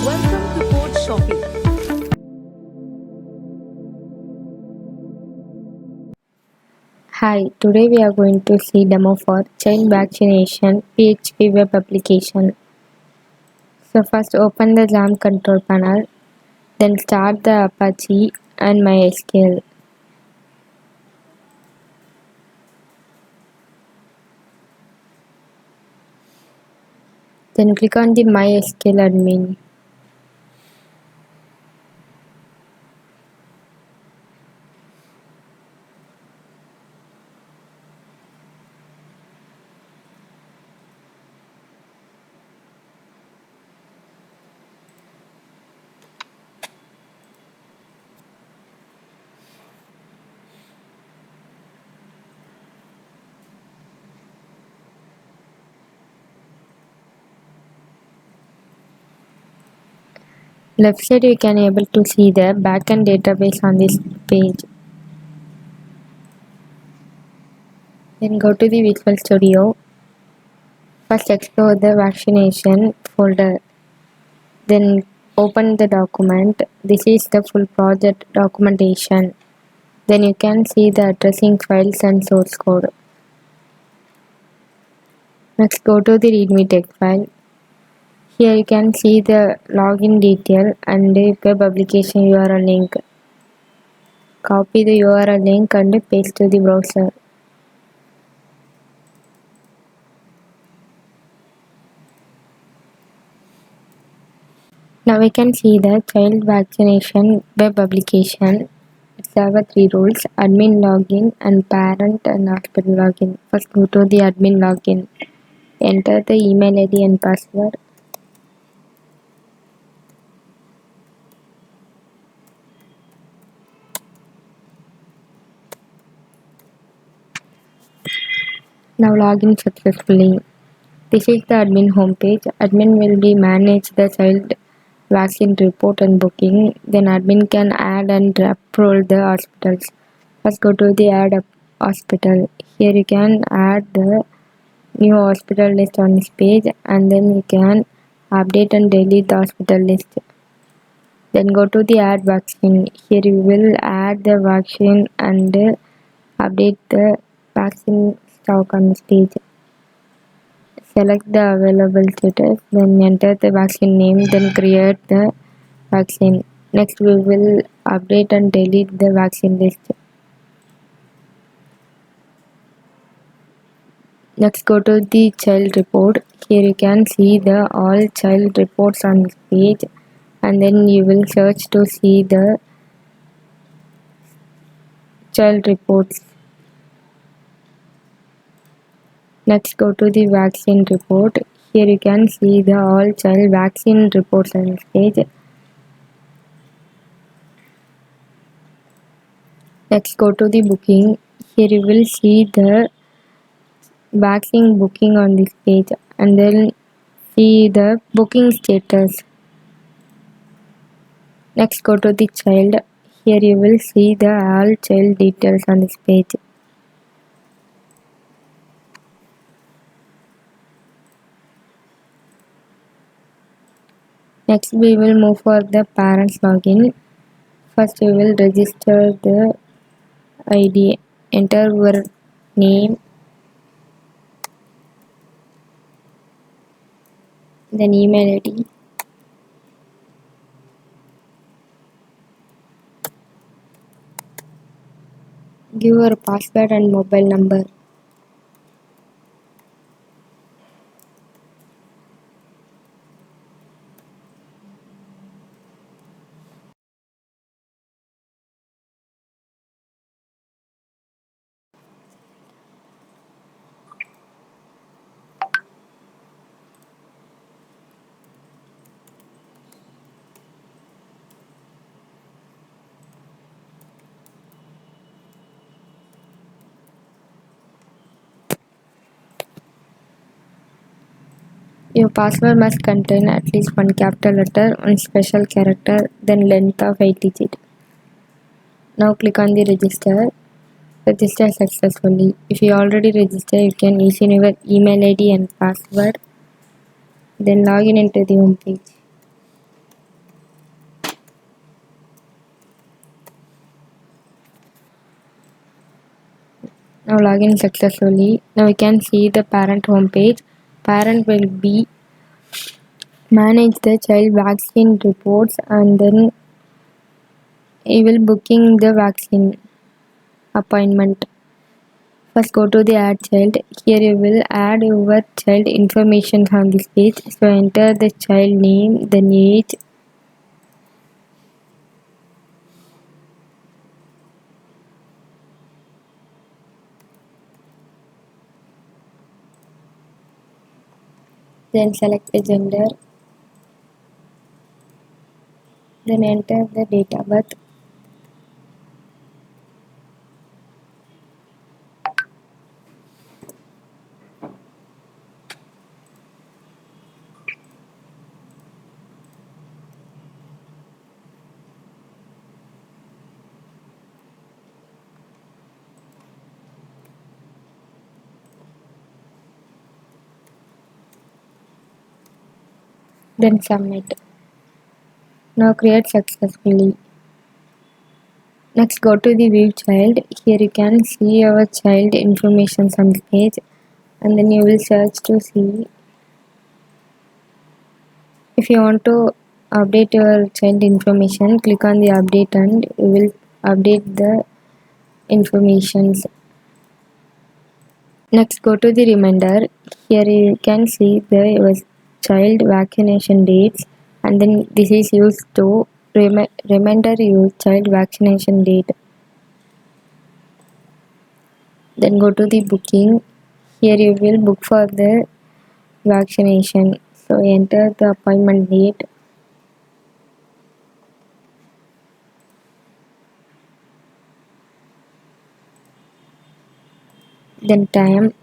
Welcome to Code Shopping. Hi, today we are going to see demo for child vaccination PHP web application. So first open the XAMPP control panel, then start the Apache and MySQL. Then click on the MySQL admin. Left side you can able to see the backend database on this page. Then go to the Visual Studio. First explore the vaccination folder. Then open the document. This is the full project documentation. Then you can see the addressing files and source code. Next go to the readme text file. Here you can see the login detail and the web application URL link. Copy the URL link and paste to the browser. Now we can see the child vaccination web application. It has 3 rules: admin login and parent and hospital login. First go to the admin login. Enter the email ID and password. Now login successfully. This is the admin homepage. Admin will be manage the child vaccine report and booking. Then admin can add and upload the hospitals. First go to the add hospital. Here you can add the new hospital list on this page, and then you can update and delete the hospital list. Then go to the add vaccine. Here you will add the vaccine and update the vaccine stock on this page. Select the available status, then enter the vaccine name, then create the vaccine. Next we will update and delete the vaccine list. Next go to the child report. Here you can see the all child reports on this page, and then you will search to see the child reports. Next go to the vaccine report. Here you can see the all child vaccine reports on this page. Next go to the booking. Here you will see the vaccine booking on this page, and then see the booking status. Next go to the child. Here you will see the all child details on this page. Next we will move for the parents login. First we will register the ID. Enter your name, then email ID, give your password and mobile number. Your password must contain at least one capital letter, one special character, then length of 8 digits. Now click on the register. Register successfully. If you already registered, you can use your email ID and password. Then log in into the home page. Now login successfully. Now we can see the parent home page. Parent will be manage the child vaccine reports, and then he will booking the vaccine appointment. First go to the add child. Here you will add your child information on this page. So enter the child name, then age, then select the gender, then enter the date of birth, then submit. Now create successfully. Next go to the view child. Here you can see your child information on the page, and then you will search to see. If you want to update your child information, click on the update and you will update the informations. Next go to the reminder. Here you can see the your child vaccination dates, and then this is used to reminder your child vaccination date. Then go to the booking. Here you will book for the vaccination. So enter the appointment date, then time,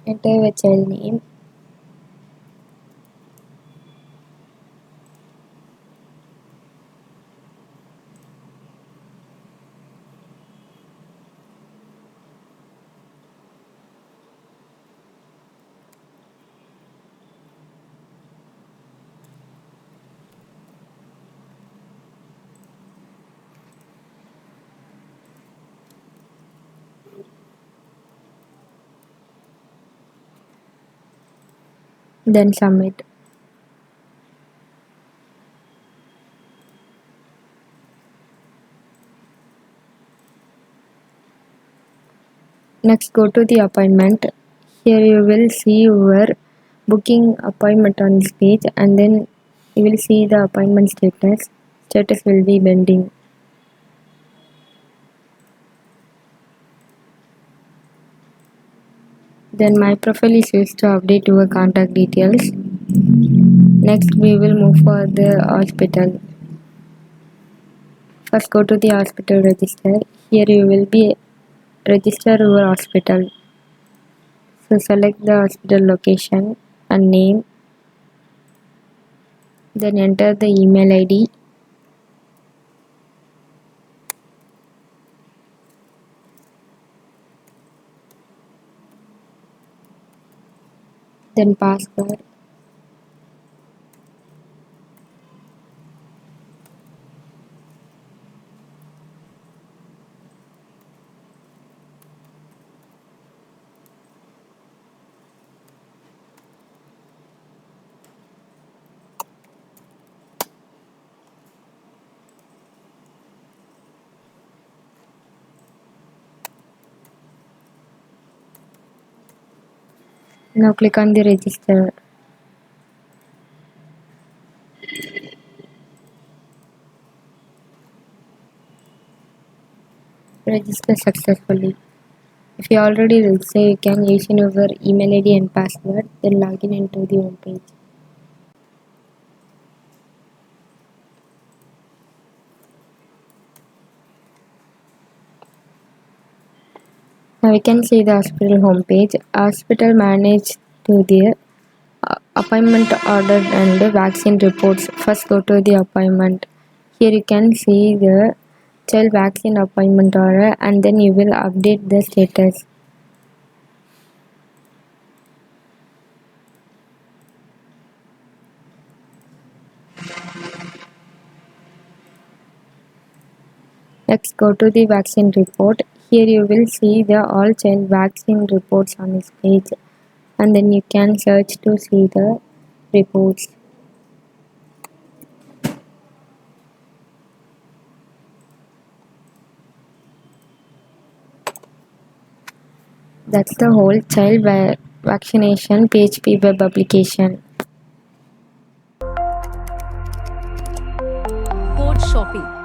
enter your child name, then submit. Next go to the appointment. Here you will see your booking appointment on this page, and then you will see the appointment status. Status will be pending. Then my profile is used to update your contact details. Next we will move for the hospital. First go to the hospital register. Here you will be register your hospital. So select the hospital location and name. Then enter the email ID. Then password. Now click on the register. Register successfully. If you already registered, you can use your email ID and password, then log in into the home page. Now we can see the hospital home page. Hospital managed to the appointment order and the vaccine reports. First go to the appointment. Here you can see the child vaccine appointment order, and then you will update the status. Let's go to the vaccine report. Here you will see the all child vaccine reports on this page, and then you can search to see the reports. That's the whole child vaccination PHP web application. Code shopping.